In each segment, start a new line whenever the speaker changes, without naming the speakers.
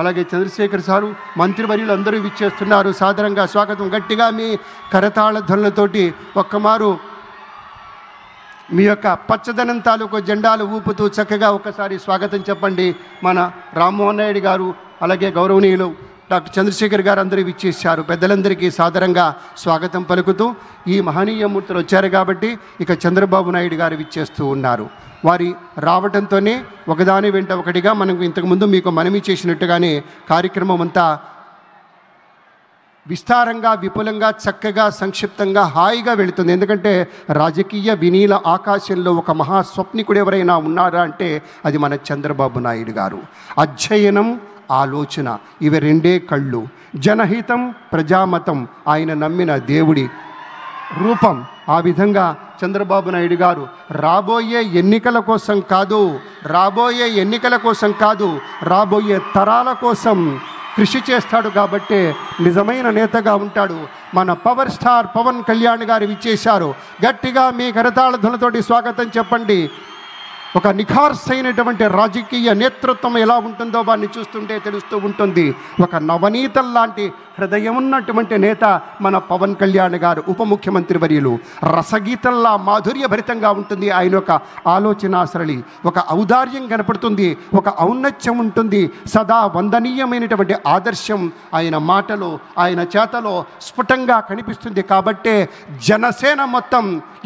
అలాగే చంద్రశేఖర్ సారు, మంత్రివర్యులు అందరూ విచ్చేస్తున్నారు. సాదరంగా స్వాగతం. గట్టిగా మీ కరతాళ ధ్వనులతోటి ఒక్కమారు మీ యొక్క పచ్చదనం తాలూకు జెండాలు ఊపుతూ చక్కగా ఒకసారి స్వాగతం చెప్పండి. మన రామ్మోహన్ నాయుడు గారు, అలాగే గౌరవనీయులు డాక్టర్ చంద్రశేఖర్ గారు అందరూ విచ్చేశారు. పెద్దలందరికీ సాదరంగా స్వాగతం పలుకుతూ ఈ మహనీయ మూర్తులు వచ్చారు కాబట్టి ఇక చంద్రబాబు నాయుడు గారు విచ్చేస్తూ ఉన్నారు. వారి రావడంతోనే ఒకదాని వెంట ఒకటిగా మనం ఇంతకుముందు మీకు మనవి చేసినట్టుగానే కార్యక్రమం అంతా విస్తారంగా, విపులంగా, చక్కగా, సంక్షిప్తంగా, హాయిగా వెళుతుంది. ఎందుకంటే రాజకీయ వినీల ఆకాశంలో ఒక మహాస్వప్నికుడు ఎవరైనా ఉన్నారా అంటే అది మన చంద్రబాబు నాయుడు గారు. అధ్యయనం, ఆలోచన, ఇవి రెండే కళ్ళు. జనహితం, ప్రజామతం, ఆయన నమ్మిన దేవుడి రూపం. ఆ విధంగా చంద్రబాబు నాయుడు గారు రాబోయే ఎన్నికల కోసం కాదు, రాబోయే తరాల కోసం కృషి చేస్తాడు. కాబట్టే నిజమైన నేతగా ఉంటాడు. మన పవర్ స్టార్ పవన్ కళ్యాణ్ గారు విచ్చేశారు. గట్టిగా మీ కరతాళ ధ్వనులతోటి స్వాగతం చెప్పండి. ఒక నిఖార్సైనటువంటి రాజకీయ నేతృత్వం ఎలా ఉంటుందో వారిని చూస్తుంటే తెలుస్తూ ఉంటుంది. ఒక నవనీతం లాంటి హృదయం ఉన్నటువంటి నేత మన పవన్ కళ్యాణ్ గారు, ఉప ముఖ్యమంత్రి వర్యులు. రసగీతంలా మాధుర్యభరితంగా ఉంటుంది ఆయన యొక్క ఆలోచన సరళి. ఒక ఔదార్యం కనపడుతుంది, ఒక ఔన్నత్యం ఉంటుంది. సదా వందనీయమైనటువంటి ఆదర్శం ఆయన మాటలో, ఆయన చేతలో స్ఫుటంగా కనిపిస్తుంది. కాబట్టే జనసేన మొత్తం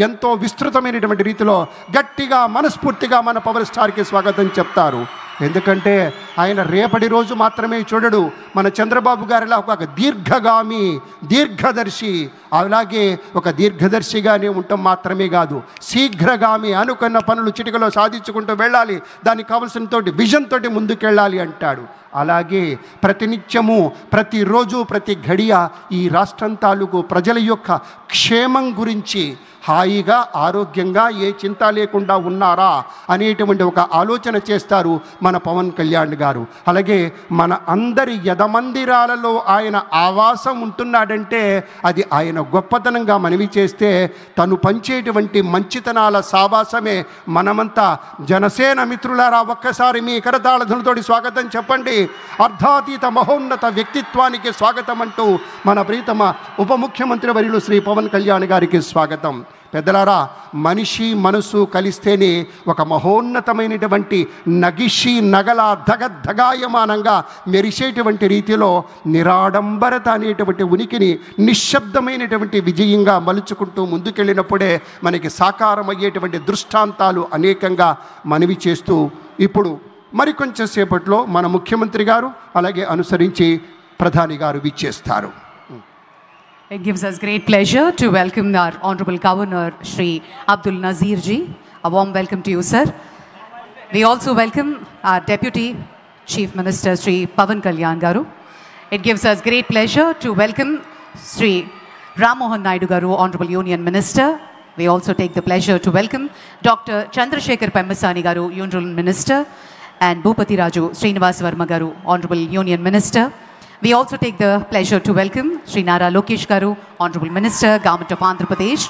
ఎంతో విస్తృతమైనటువంటి రీతిలో గట్టిగా, మనస్ఫూర్తిగా మన పవర్ స్టార్కి స్వాగతం చెప్తారు. ఎందుకంటే ఆయన రేపటి రోజు మాత్రమే చూడడు. మన చంద్రబాబు గారిలా ఒక దీర్ఘగామి, దీర్ఘదర్శి. అలాగే ఒక దీర్ఘదర్శిగానే ఉండటం మాత్రమే కాదు, శీఘ్రగామి. అనుకున్న పనులు చిటికలో సాధించుకుంటూ వెళ్ళాలి, దానికి కావలసిన విజన్ తోటి ముందుకెళ్ళాలి అంటాడు. అలాగే ప్రతినిత్యము, ప్రతిరోజు, ప్రతి ఘడియ ఈ రాష్ట్రం తాలూకు ప్రజల యొక్క క్షేమం గురించి హాయిగా, ఆరోగ్యంగా, ఏ చింత లేకుండా ఉన్నారా అనేటువంటి ఒక ఆలోచన చేస్తారు మన పవన్ కళ్యాణ్ గారు. అలాగే మన అందరి యదమందిరాలలో ఆయన ఆవాసం ఉంటున్నాడంటే అది ఆయన గొప్పతనంగా మనవి చేస్తే, తను పంచేటువంటి మంచితనాల సావాసమే. మనమంతా జనసేన మిత్రులారా ఒక్కసారి మీ కరతాళ ధ్వనులతోటి స్వాగతం చెప్పండి. అర్ధాతీత మహోన్నత వ్యక్తిత్వానికి స్వాగతం అంటూ మన ప్రీతమ ఉప ముఖ్యమంత్రి వర్యులు శ్రీ పవన్ కళ్యాణ్ గారికి స్వాగతం. పెద్దలారా, మనిషి మనసు కలిస్తేనే ఒక మహోన్నతమైనటువంటి నగిషి నగల ధగధగాయమానంగా మెరిసేటువంటి రీతిలో నిరాడంబరత అనేటువంటి ఉనికిని నిశ్శబ్దమైనటువంటి విజయంగా మలుచుకుంటూ ముందుకెళ్ళినప్పుడే మనకి సాకారమయ్యేటువంటి దృష్టాంతాలు అనేకంగా మనవి చేస్తూ ఇప్పుడు మరికొంచెం సేపట్లో మన ముఖ్యమంత్రి గారు, అలాగే అనుసరించి ప్రధాని గారు విచ్చేస్తారు.
It gives us great pleasure to welcome our Honorable Governor Shri Abdul Nazir ji. A warm welcome to you, sir. We also welcome our Deputy Chief Minister Shri Pavan Kalyan Garu. It gives us great pleasure to welcome Shri Ram Mohan Naidu Garu, Honorable Union Minister. We also take the pleasure to welcome Dr. Chandrasekhar Pemmasani Garu, Union Minister, and Bhupati Raju Srinivas Verma Garu, Honorable Union Minister. We also take the pleasure to welcome Shri Nara Lokesh Garu, Honorable Minister, Government of Andhra Pradesh.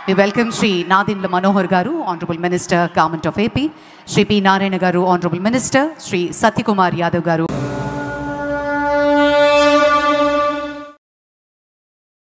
We welcome Shri Nadindla Manohar Garu, Honorable Minister, Government of AP. Shri P. Narayana Garu, Honorable Minister. Shri Satyakumar Yadav Garu.